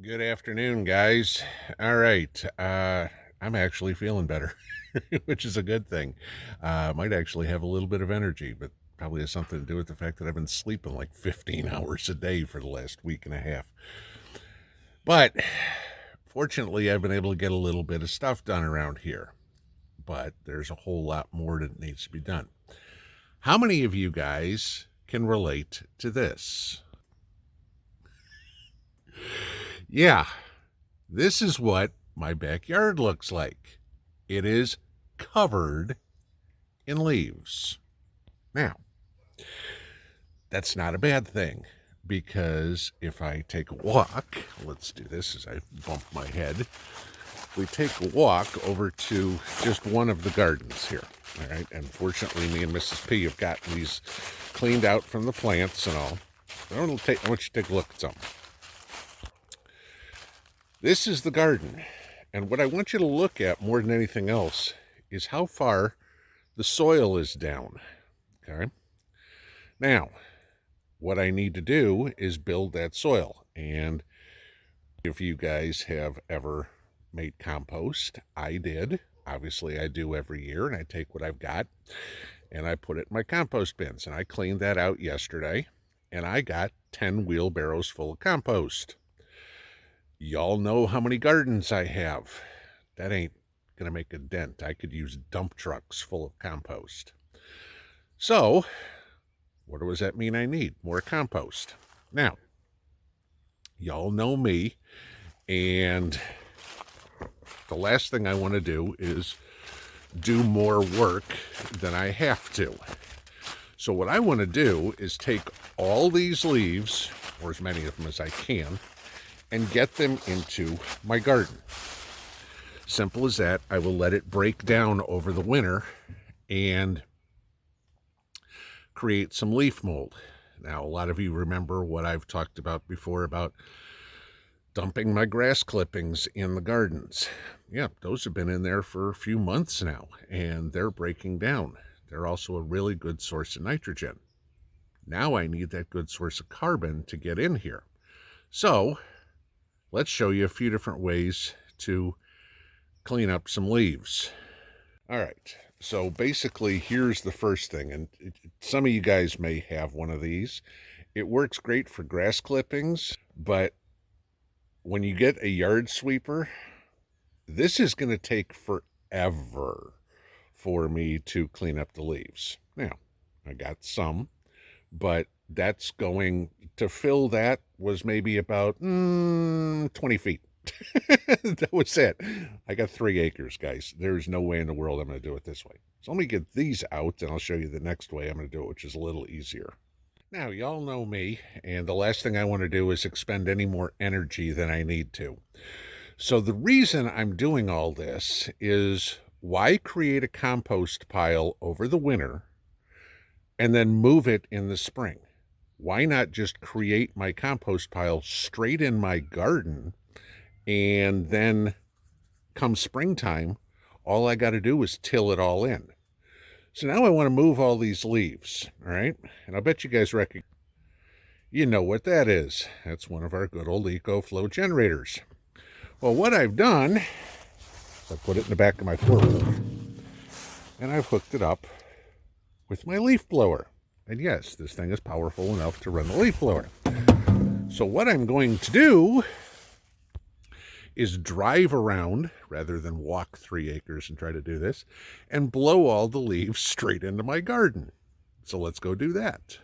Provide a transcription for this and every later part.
Good afternoon, guys. All right. I'm actually feeling better, which is a good thing. Might actually have a little bit of energy, but probably has something to do with the fact that I've been sleeping like 15 hours a day for the last week and a half. But fortunately, I've been able to get a little bit of stuff done around here. But there's a whole lot more that needs to be done. How many of you guys can relate to this? Yeah, this is what my backyard looks like. It is covered in leaves. Now, that's not a bad thing, because if I take a walk, let's do this as I bump my head. We take a walk over to just one of the gardens here. All right, and fortunately, me and Mrs. P have gotten these cleaned out from the plants and all. I want you to take a look at something. This is the garden, and what I want you to look at more than anything else is how far the soil is down, okay? Now, what I need to do is build that soil, and if you guys have ever made compost, I did. Obviously, I do every year, and I take what I've got, and I put it in my compost bins, and I cleaned that out yesterday, and I got 10 wheelbarrows full of compost. Y'all know how many gardens I have. That ain't going to make a dent. I could use dump trucks full of compost. So, what does that mean I need? More compost. Now, y'all know me, and the last thing I want to do is do more work than I have to. So what I want to do is take all these leaves, or as many of them as I can, and get them into my garden. Simple as that. I will let it break down over the winter and create some leaf mold. Now, a lot of you remember what I've talked about before about dumping my grass clippings in the gardens. Yeah, those have been in there for a few months now, and they're breaking down. They're also a really good source of nitrogen. Now I need that good source of carbon to get in here. So, let's show you a few different ways to clean up some leaves. All right, so basically here's the first thing, and some of you guys may have one of these. It works great for grass clippings, but when you get a yard sweeper, this is going to take forever for me to clean up the leaves. Now, I got some, but that's going to fill that was maybe about 20 feet. That was it. I got 3 acres, guys. There's no way in the world I'm going to do it this way. So let me get these out, and I'll show you the next way I'm going to do it, which is a little easier. Now, y'all know me, and the last thing I want to do is expend any more energy than I need to. So the reason I'm doing all this is, why create a compost pile over the winter and then move it in the spring? Why not just create my compost pile straight in my garden, and then come springtime, all I got to do is till it all in. So now I want to move all these leaves, all right? And I bet you guys you know what that is. That's one of our good old EcoFlow generators. Well, what I've done is I put it in the back of my 4-wheeler, and I've hooked it up with my leaf blower. And yes, this thing is powerful enough to run the leaf blower. So what I'm going to do is drive around, rather than walk 3 acres and try to do this, and blow all the leaves straight into my garden. So let's go do that.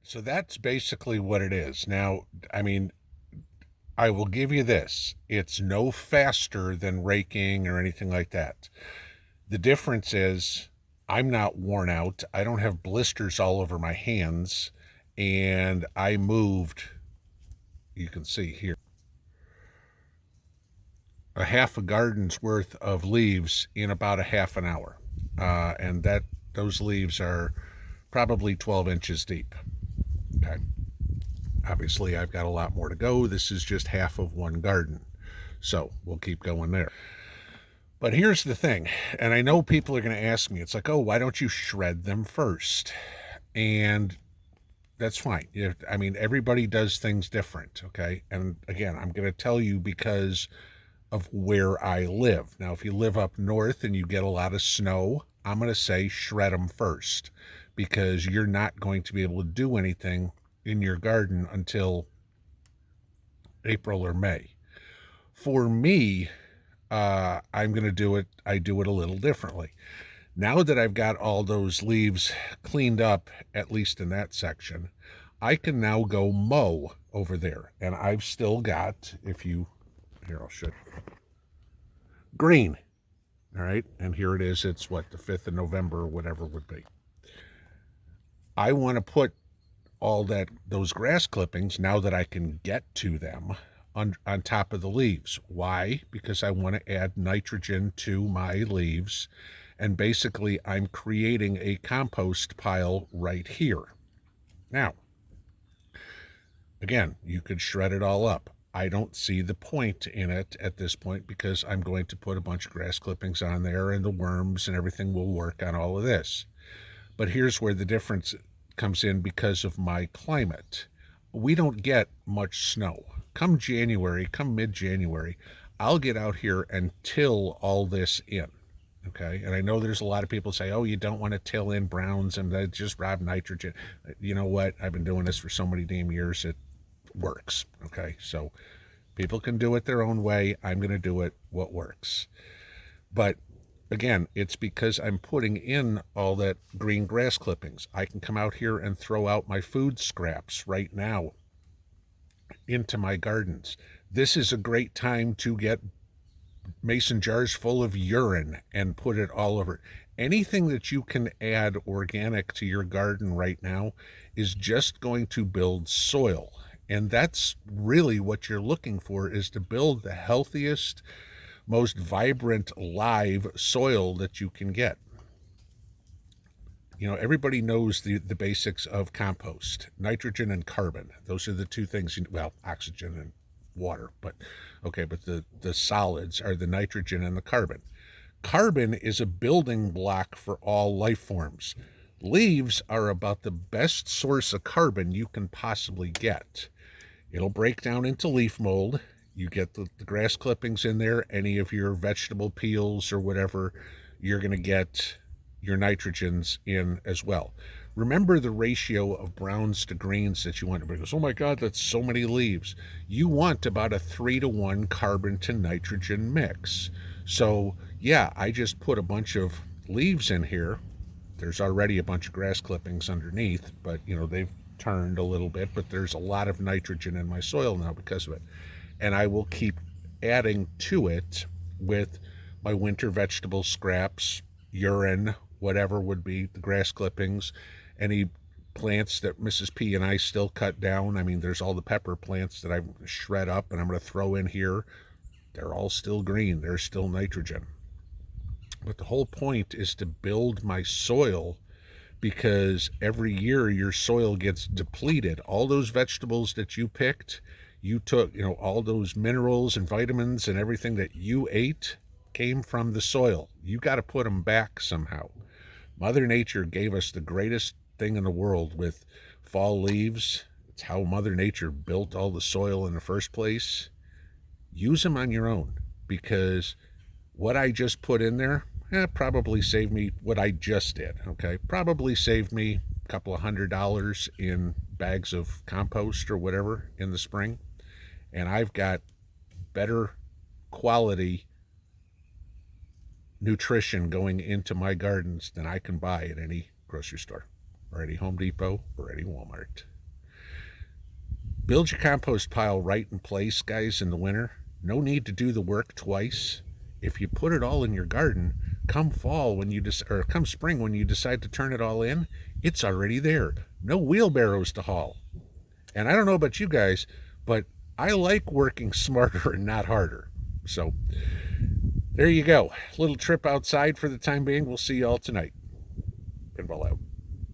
So that's basically what it is. Now, I mean, I will give you this. It's no faster than raking or anything like that. The difference is I'm not worn out. I don't have blisters all over my hands. And I moved, you can see here, a half a garden's worth of leaves in about a half an hour. And those leaves are probably 12 inches deep. Okay. Obviously, I've got a lot more to go. This is just half of one garden. So we'll keep going there. But here's the thing, and I know people are going to ask me, it's like, oh, why don't you shred them first? And that's fine. I mean, everybody does things different, okay? And again, I'm going to tell you because of where I live. Now, if you live up north and you get a lot of snow, I'm going to say shred them first because you're not going to be able to do anything in your garden until April or May. For me, I'm going to do it. I do it a little differently. Now that I've got all those leaves cleaned up, at least in that section, I can now go mow over there. And I've still got, here, I'll show you, green. All right. And here it is. It's what, the 5th of November or whatever it would be. I want to put those grass clippings, now that I can get to them, on top of the leaves. Why? Because I want to add nitrogen to my leaves. And basically, I'm creating a compost pile right here. Now, again, you could shred it all up. I don't see the point in it at this point because I'm going to put a bunch of grass clippings on there and the worms and everything will work on all of this. But here's where the difference comes in because of my climate. We don't get much snow. Come January, come mid-January, I'll get out here and till all this in. Okay, and I know there's a lot of people say, oh, you don't want to till in browns and they just rob nitrogen. You know what? I've been doing this for so many damn years, it works. Okay, so people can do it their own way. I'm going to do it what works. But again, it's because I'm putting in all that green grass clippings. I can come out here and throw out my food scraps right now into my gardens. This is a great time to get mason jars full of urine and put it all over. Anything that you can add organic to your garden right now is just going to build soil. And that's really what you're looking for, is to build the healthiest, most vibrant, live soil that you can get. You know, everybody knows the basics of compost, nitrogen and carbon. Those are the two things, well, oxygen and water, but okay, but the solids are the nitrogen and the carbon. Carbon is a building block for all life forms. Leaves are about the best source of carbon you can possibly get. It'll break down into leaf mold. You get the grass clippings in there, any of your vegetable peels or whatever, you're going to get your nitrogens in as well. Remember the ratio of browns to greens that you want. Everybody goes, oh my God, that's so many leaves. You want about a 3-to-1 carbon to nitrogen mix. So yeah, I just put a bunch of leaves in here. There's already a bunch of grass clippings underneath, but you know, they've turned a little bit, but there's a lot of nitrogen in my soil now because of it. And I will keep adding to it with my winter vegetable scraps, urine, whatever would be the grass clippings, any plants that Mrs. P and I still cut down. I mean, there's all the pepper plants that I shred up and I'm going to throw in here. They're all still green. There's still nitrogen. But the whole point is to build my soil, because every year your soil gets depleted. All those vegetables that you picked, you took, you know, all those minerals and vitamins and everything that you ate came from the soil. You got to put them back somehow. Mother Nature gave us the greatest thing in the world with fall leaves. It's how Mother Nature built all the soil in the first place. Use them on your own, because what I just put in there probably saved me what I just did, okay? Probably saved me a couple of $100 in bags of compost or whatever in the spring. And I've got better quality nutrition going into my gardens than I can buy at any grocery store or any Home Depot or any Walmart. Build your compost pile right in place, guys, in the winter. No need to do the work twice. If you put it all in your garden, come fall when you or come spring when you decide to turn it all in, it's already there. No wheelbarrows to haul. And I don't know about you guys, but I like working smarter and not harder. So there you go. Little trip outside for the time being. We'll see you all tonight. Pinball out.